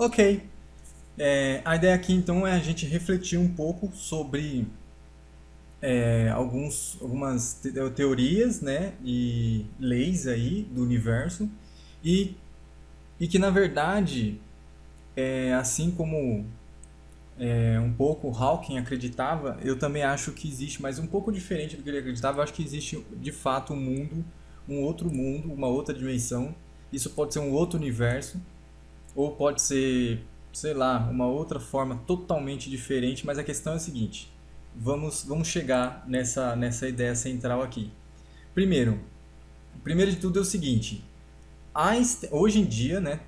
Ok. A ideia aqui então é a gente refletir um pouco sobre algumas teorias, né, e leis aí do universo e, e que na verdade, assim como um pouco Hawking acreditava, eu também acho que existe, mas um pouco diferente do que ele acreditava, eu acho que existe de fato um mundo, um outro mundo, uma outra dimensão. Isso pode ser um outro universo, ou pode ser, sei lá, uma outra forma totalmente diferente, mas a questão é a seguinte: vamos chegar nessa ideia central aqui. Primeiro, primeiro de tudo é o seguinte: hoje em dia, né,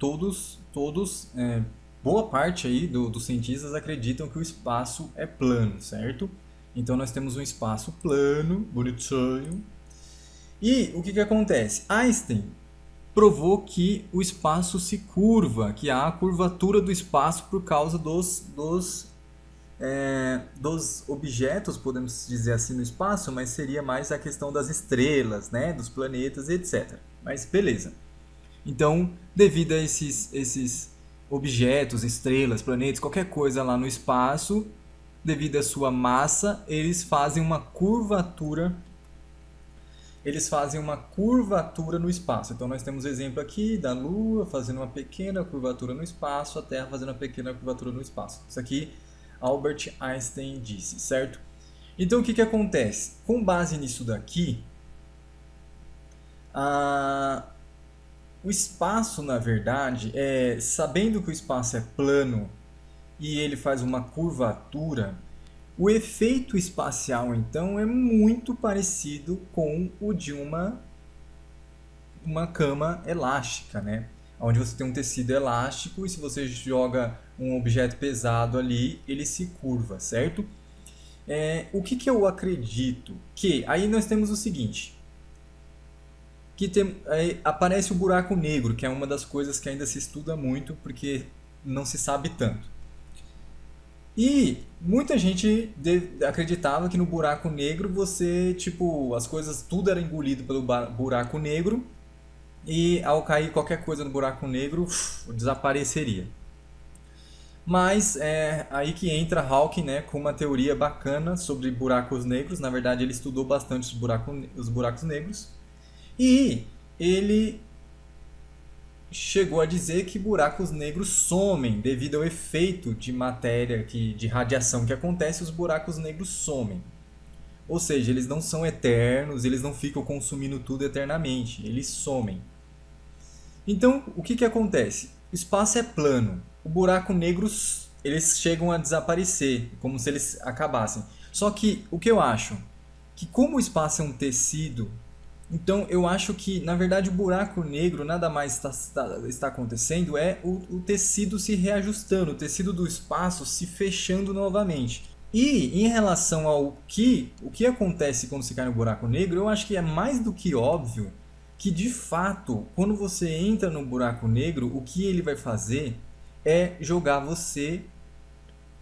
boa parte aí dos cientistas acreditam que o espaço é plano, certo? Então nós temos um espaço plano, bonitinho. E o que que acontece? Einstein provou que o espaço se curva, que há a curvatura do espaço por causa dos objetos, podemos dizer assim, no espaço, mas seria mais a questão das estrelas, né, dos planetas, etc. Mas beleza. Então, devido a esses objetos, estrelas, planetas, qualquer coisa lá no espaço, devido à sua massa, eles fazem uma curvatura no espaço. Então nós temos o exemplo aqui da Lua fazendo uma pequena curvatura no espaço, a Terra fazendo uma pequena curvatura no espaço. Isso aqui Albert Einstein disse, certo? Então o que, que acontece? Com base nisso daqui, a, o espaço, na verdade, sabendo que o espaço é plano e ele faz uma curvatura, o efeito espacial, então, é muito parecido com o de uma cama elástica, né? Onde você tem um tecido elástico e se você joga um objeto pesado ali, ele se curva, certo? O que, que eu acredito? Que aí nós temos o seguinte, aparece o buraco negro, que é uma das coisas que ainda se estuda muito porque não se sabe tanto. E muita gente acreditava que no buraco negro você, tipo, as coisas, tudo era engolido pelo buraco negro e ao cair qualquer coisa no buraco negro, desapareceria. Mas é aí que entra Hawking, né, com uma teoria bacana sobre buracos negros. Na verdade, ele estudou bastante os buracos negros. E ele chegou a dizer que buracos negros somem devido ao efeito de matéria, de radiação que acontece, os buracos negros somem. Ou seja, eles não são eternos, eles não ficam consumindo tudo eternamente, eles somem. Então, o que, que acontece? O espaço é plano, o buraco negro eles chegam a desaparecer, como se eles acabassem. Só que o que eu acho? Que como o espaço é um tecido, então eu acho que na verdade o buraco negro nada mais está acontecendo, é o tecido se reajustando, o tecido do espaço se fechando novamente. E em relação o que acontece quando se cai no buraco negro, eu acho que é mais do que óbvio que de fato, quando você entra no buraco negro, o que ele vai fazer é jogar você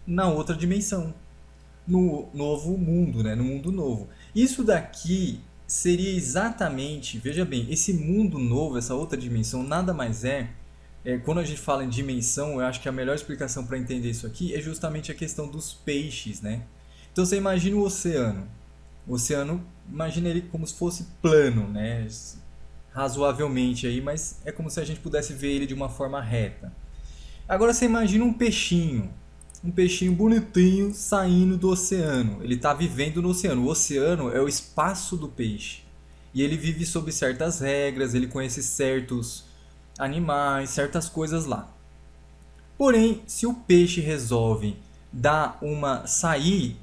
na outra dimensão, no novo mundo, né? No mundo novo. Isso daqui seria exatamente, veja bem, esse mundo novo, essa outra dimensão, nada mais quando a gente fala em dimensão, eu acho que a melhor explicação para entender isso aqui é justamente a questão dos peixes, né? Então você imagina o oceano. O oceano, imagina ele como se fosse plano, né? Razoavelmente aí, mas é como se a gente pudesse ver ele de uma forma reta. Agora você imagina um peixinho bonitinho saindo do oceano. Ele está vivendo no oceano. O oceano é o espaço do peixe. E ele vive sob certas regras, ele conhece certos animais, certas coisas lá. Porém, se o peixe resolve sair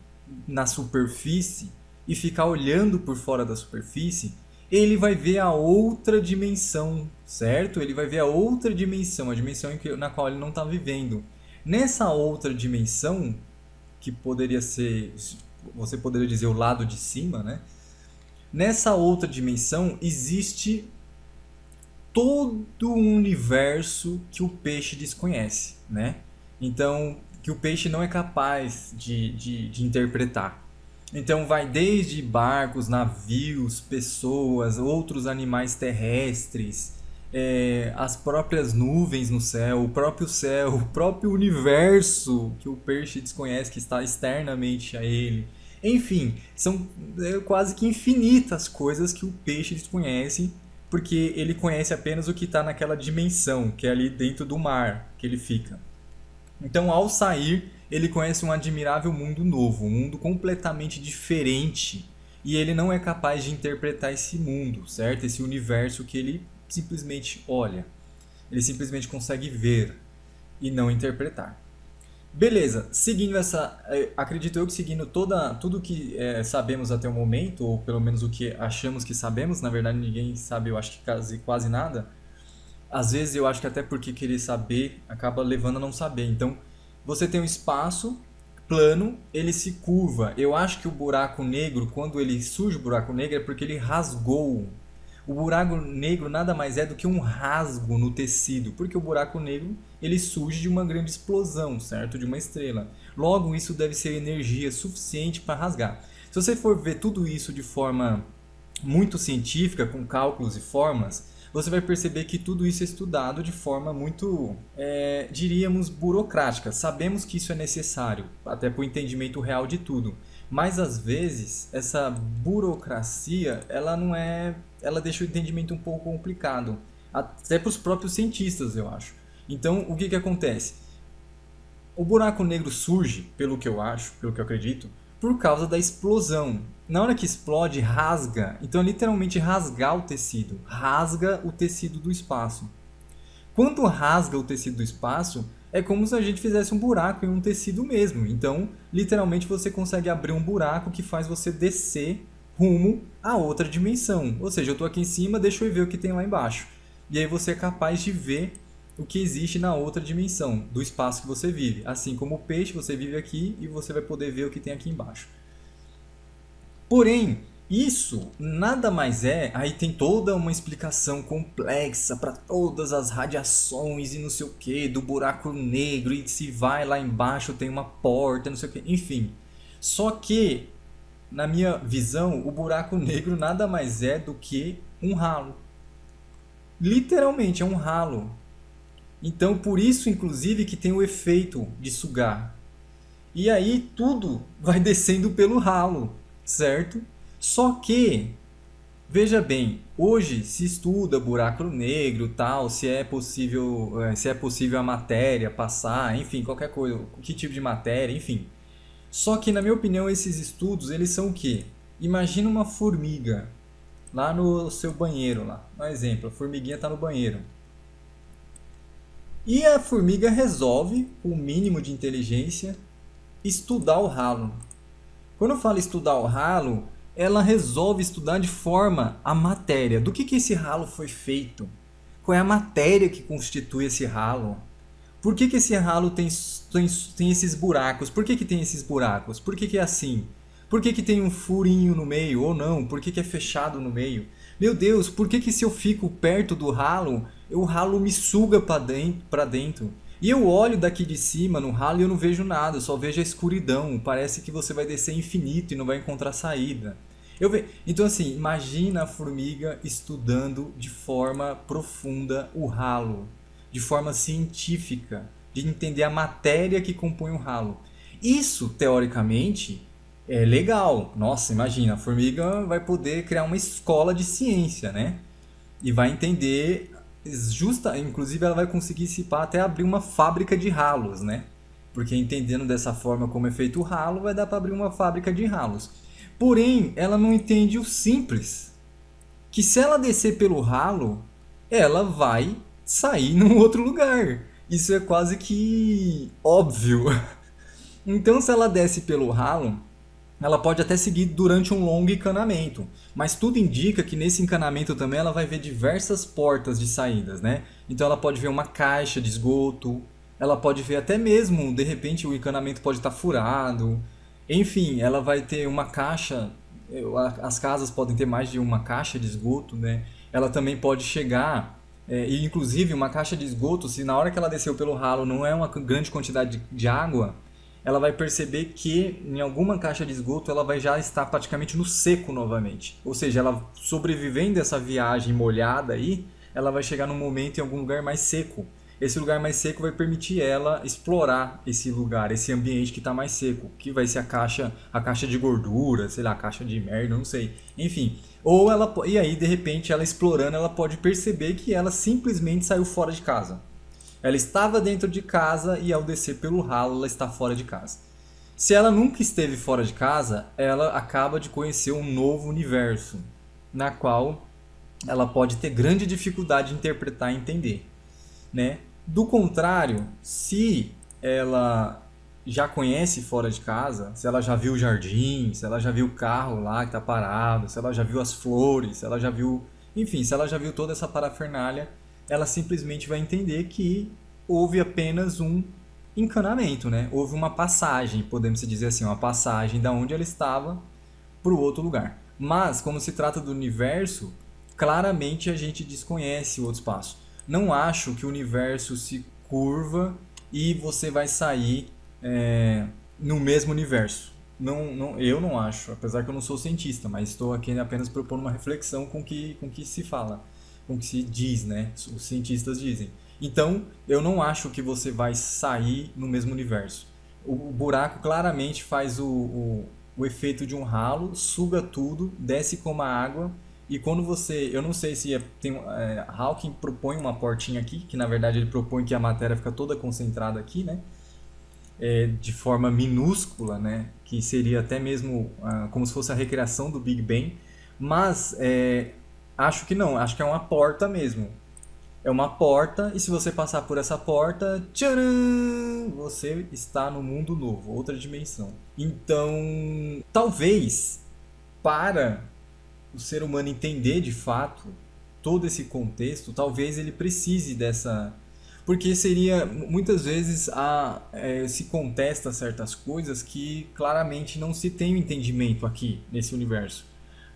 na superfície e ficar olhando por fora da superfície, ele vai ver a outra dimensão, certo? Ele vai ver a outra dimensão, a dimensão na qual ele não está vivendo. Nessa outra dimensão, que poderia ser, você poderia dizer o lado de cima, né? Nessa outra dimensão existe todo um universo que o peixe desconhece, né? Então, que o peixe não é capaz de interpretar. Então vai desde barcos, navios, pessoas, outros animais terrestres, as próprias nuvens no céu, o próprio universo que o peixe desconhece, que está externamente a ele. Enfim, são quase que infinitas coisas que o peixe desconhece, porque ele conhece apenas o que está naquela dimensão, que é ali dentro do mar que ele fica. Então, ao sair, ele conhece um admirável mundo novo, um mundo completamente diferente. E ele não é capaz de interpretar esse mundo, certo? Esse universo que ele simplesmente olha. Ele simplesmente consegue ver e não interpretar. Beleza, seguindo essa. Acredito eu que seguindo tudo que sabemos até o momento, ou pelo menos o que achamos que sabemos, na verdade ninguém sabe, eu acho que quase nada. Às vezes eu acho que até porque querer saber acaba levando a não saber. Então, você tem um espaço plano, ele se curva. Eu acho que o buraco negro, quando ele surge o buraco negro, é porque ele rasgou. O buraco negro nada mais é do que um rasgo no tecido, porque o buraco negro ele surge de uma grande explosão, certo? De uma estrela. Logo, isso deve ser energia suficiente para rasgar. Se você for ver tudo isso de forma muito científica, com cálculos e formas, você vai perceber que tudo isso é estudado de forma muito, diríamos, burocrática. Sabemos que isso é necessário, até para o entendimento real de tudo. Mas às vezes essa burocracia, ela não é, ela deixa o entendimento um pouco complicado, até para os próprios cientistas, eu acho. Então, o que que acontece? O buraco negro surge, pelo que eu acho, pelo que eu acredito, por causa da explosão. Na hora que explode, rasga. Então é literalmente rasgar o tecido. Rasga o tecido do espaço. Quando rasga o tecido do espaço, é como se a gente fizesse um buraco em um tecido mesmo. Então, literalmente você consegue abrir um buraco que faz você descer rumo a outra dimensão. Ou seja, eu estou aqui em cima, deixa eu ver o que tem lá embaixo. E aí você é capaz de ver o que existe na outra dimensão do espaço que você vive. Assim como o peixe, você vive aqui e você vai poder ver o que tem aqui embaixo. Porém, isso nada mais é, aí tem toda uma explicação complexa para todas as radiações e não sei o que, do buraco negro, e se vai lá embaixo tem uma porta, não sei o que, enfim. Só que, na minha visão, o buraco negro nada mais é do que um ralo. Literalmente, é um ralo. Então, por isso, inclusive, que tem o efeito de sugar. E aí tudo vai descendo pelo ralo, certo? Só que, veja bem, hoje se estuda buraco negro, tal, se é possível a matéria passar, enfim, qualquer coisa, que tipo de matéria, enfim. Só que, na minha opinião, esses estudos, eles são o quê? Imagina uma formiga lá no seu banheiro, lá. Um exemplo, a formiguinha está no banheiro. E a formiga resolve, com o mínimo de inteligência, estudar o ralo. Quando eu falo estudar o ralo, ela resolve estudar de forma a matéria. Do que esse ralo foi feito? Qual é a matéria que constitui esse ralo? Por que esse ralo tem esses buracos? Por que tem esses buracos? Por que é assim? Por que tem um furinho no meio ou não? Por que é fechado no meio? Meu Deus, por que se eu fico perto do ralo, o ralo me suga para dentro? E eu olho daqui de cima no ralo e eu não vejo nada, eu só vejo a escuridão. Parece que você vai descer infinito e não vai encontrar saída. Então assim, imagina a formiga estudando de forma profunda o ralo, de forma científica, de entender a matéria que compõe o ralo. Isso, teoricamente, é legal. Nossa, imagina, a formiga vai poder criar uma escola de ciência, né? E vai entender inclusive ela vai conseguir se pá, até abrir uma fábrica de ralos, né? Porque entendendo dessa forma como é feito o ralo, vai dar para abrir uma fábrica de ralos. Porém, ela não entende o simples, que se ela descer pelo ralo, ela vai sair num outro lugar. Isso é quase que óbvio. Então, se ela desce pelo ralo, ela pode até seguir durante um longo encanamento, mas tudo indica que nesse encanamento também ela vai ver diversas portas de saídas, né? Então ela pode ver uma caixa de esgoto, ela pode ver até mesmo, de repente o encanamento pode estar furado, enfim, ela vai ter uma caixa, as casas podem ter mais de uma caixa de esgoto, né? Ela também pode chegar, e inclusive uma caixa de esgoto, se na hora que ela desceu pelo ralo não é uma grande quantidade de água, ela vai perceber que em alguma caixa de esgoto ela vai já estar praticamente no seco novamente. Ou seja, ela sobrevivendo essa viagem molhada aí, ela vai chegar num momento em algum lugar mais seco. Esse lugar mais seco vai permitir ela explorar esse lugar, esse ambiente que está mais seco, que vai ser a caixa de gordura, sei lá, a caixa de merda, não sei. Enfim, ou ela e aí de repente ela explorando, ela pode perceber que ela simplesmente saiu fora de casa. Ela estava dentro de casa e ao descer pelo ralo ela está fora de casa. Se ela nunca esteve fora de casa, ela acaba de conhecer um novo universo, na qual ela pode ter grande dificuldade de interpretar e entender, né? Do contrário, se ela já conhece fora de casa, se ela já viu o jardim, se ela já viu o carro lá que está parado, se ela já viu as flores, se ela já viu, enfim, se ela já viu toda essa parafernália, ela simplesmente vai entender que houve apenas um encanamento, né? Houve uma passagem, podemos dizer assim, uma passagem da onde ela estava para o outro lugar. Mas, como se trata do universo, claramente a gente desconhece o outro espaço. Não acho que o universo se curva e você vai sair no mesmo universo. Eu não acho, apesar que eu não sou cientista, mas estou aqui apenas propondo uma reflexão com que se fala, com que se diz, né? Os cientistas dizem. Então, eu não acho que você vai sair no mesmo universo. O buraco claramente faz o efeito de um ralo, suga tudo, desce como a água. E quando você, eu não sei se Hawking propõe uma portinha aqui, que na verdade ele propõe que a matéria fica toda concentrada aqui, né? De forma minúscula, né? Que seria até mesmo como se fosse a recriação do Big Bang. Mas acho que não, acho que é uma porta mesmo. É uma porta, e se você passar por essa porta, tcharam, você está no mundo novo, outra dimensão. Então, talvez, para o ser humano entender de fato todo esse contexto, talvez ele precise dessa. Porque seria. Muitas vezes se contesta certas coisas que claramente não se tem o entendimento aqui nesse universo.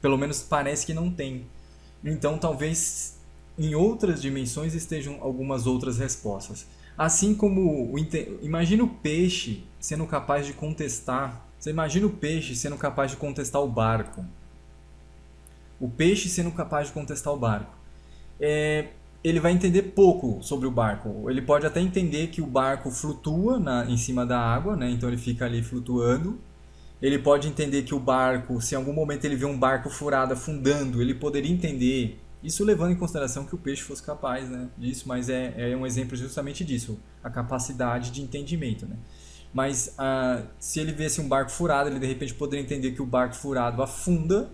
Pelo menos parece que não tem. Então talvez em outras dimensões estejam algumas outras respostas. Assim como imagina o peixe sendo capaz de contestar. Você imagina o peixe sendo capaz de contestar o barco. O peixe sendo capaz de contestar o barco. Ele vai entender pouco sobre o barco. Ele pode até entender que o barco flutua em cima da água, né? Então ele fica ali flutuando. Ele pode entender que o barco, se em algum momento ele vê um barco furado afundando, ele poderia entender. Isso levando em consideração que o peixe fosse capaz, né, disso, mas é um exemplo justamente disso, a capacidade de entendimento, né? Mas se ele visse um barco furado, ele de repente poderia entender que o barco furado afunda,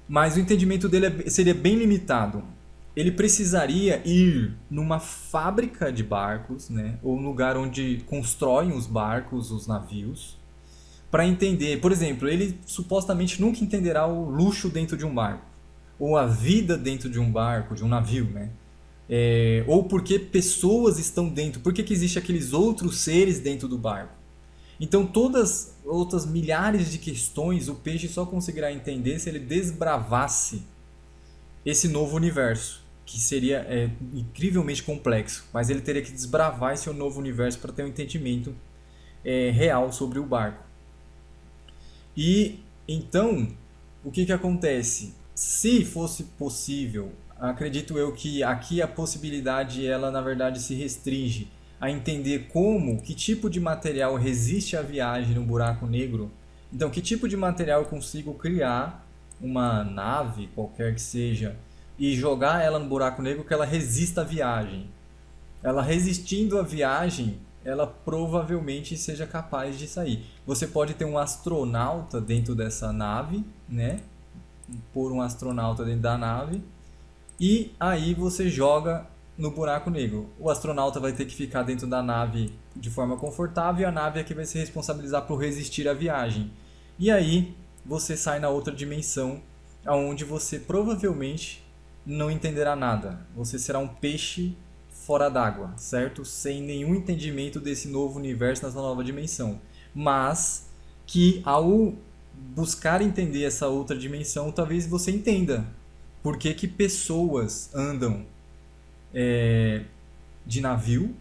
mas o entendimento dele seria bem limitado. Ele precisaria ir numa fábrica de barcos, né, ou um lugar onde constroem os barcos, os navios, para entender. Por exemplo, ele supostamente nunca entenderá o luxo dentro de um barco, ou a vida dentro de um barco, de um navio, né? Ou porque pessoas estão dentro, por que existem aqueles outros seres dentro do barco. Então todas outras milhares de questões o peixe só conseguirá entender se ele desbravasse esse novo universo, que seria incrivelmente complexo, mas ele teria que desbravar esse novo universo para ter um entendimento real sobre o barco. E então, o que acontece? Se fosse possível, acredito eu que aqui a possibilidade ela na verdade se restringe a entender que tipo de material resiste à viagem no buraco negro. Então, que tipo de material eu consigo criar uma nave, qualquer que seja, e jogar ela no buraco negro que ela resista à viagem. Ela resistindo à viagem, ela provavelmente seja capaz de sair. Você pode ter um astronauta dentro dessa nave, né? Por um astronauta dentro da nave, e aí você joga no buraco negro. O astronauta vai ter que ficar dentro da nave de forma confortável e a nave é que vai se responsabilizar por resistir à viagem. E aí você sai na outra dimensão, onde você provavelmente não entenderá nada. Você será um peixe fora d'água, certo? Sem nenhum entendimento desse novo universo, nessa nova dimensão. Mas que ao buscar entender essa outra dimensão, talvez você entenda por que pessoas andam de navio,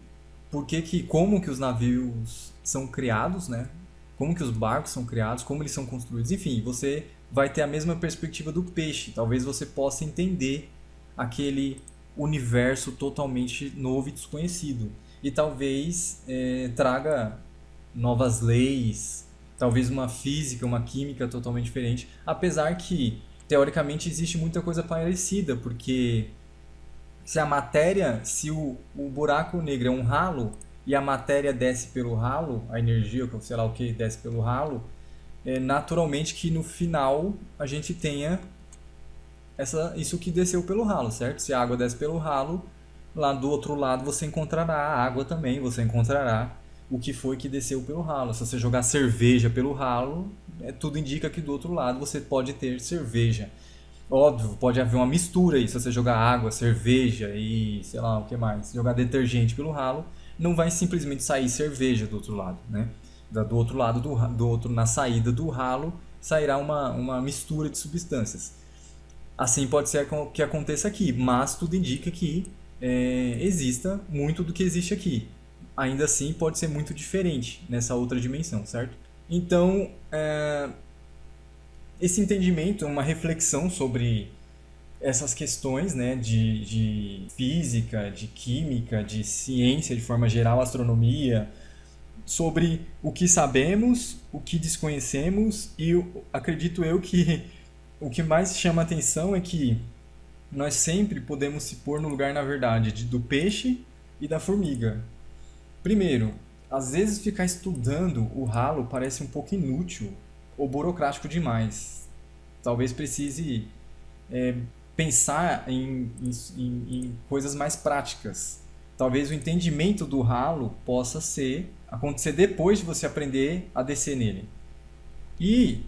como que os navios são criados, né? Como que os barcos são criados, como eles são construídos, enfim, você vai ter a mesma perspectiva do peixe. Talvez você possa entender aquele universo totalmente novo e desconhecido. E talvez traga novas leis, talvez uma física, uma química totalmente diferente. Apesar que, teoricamente, existe muita coisa parecida, porque se a matéria, se o buraco negro é um ralo e a matéria desce pelo ralo, a energia, sei lá o que, desce pelo ralo, naturalmente que no final a gente tenha isso que desceu pelo ralo, certo? Se a água desce pelo ralo, lá do outro lado você encontrará a água também, você encontrará o que foi que desceu pelo ralo. Se você jogar cerveja pelo ralo, tudo indica que do outro lado você pode ter cerveja. Óbvio, pode haver uma mistura aí. Se você jogar água, cerveja e sei lá o que mais, jogar detergente pelo ralo, não vai simplesmente sair cerveja do outro lado, né? Do outro lado, na saída do ralo, sairá uma mistura de substâncias. Assim pode ser que aconteça aqui, mas tudo indica que exista muito do que existe aqui. Ainda assim, pode ser muito diferente nessa outra dimensão, certo? Então, esse entendimento é uma reflexão sobre essas questões, né, de física, de química, de ciência de forma geral, astronomia, sobre o que sabemos, o que desconhecemos e acredito eu que o que mais chama atenção é que nós sempre podemos se pôr no lugar, na verdade, do peixe e da formiga. Primeiro, às vezes ficar estudando o ralo parece um pouco inútil ou burocrático demais. Talvez precise pensar em coisas mais práticas. Talvez o entendimento do ralo possa acontecer depois de você aprender a descer nele. E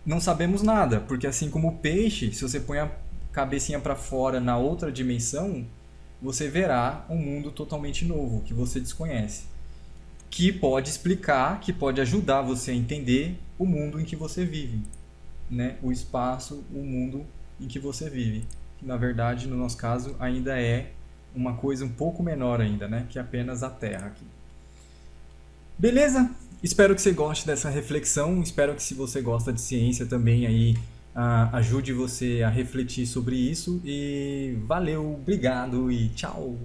não sabemos nada, porque assim como o peixe, se você põe a cabecinha para fora na outra dimensão, você verá um mundo totalmente novo que você desconhece, que pode explicar, que pode ajudar você a entender o mundo em que você vive, né? O espaço, o mundo em que você vive, que na verdade, no nosso caso, ainda é uma coisa um pouco menor ainda, né? Que apenas a Terra aqui. Beleza? Espero que você goste dessa reflexão. Espero que se você gosta de ciência também aí ajude você a refletir sobre isso. E valeu, obrigado e tchau!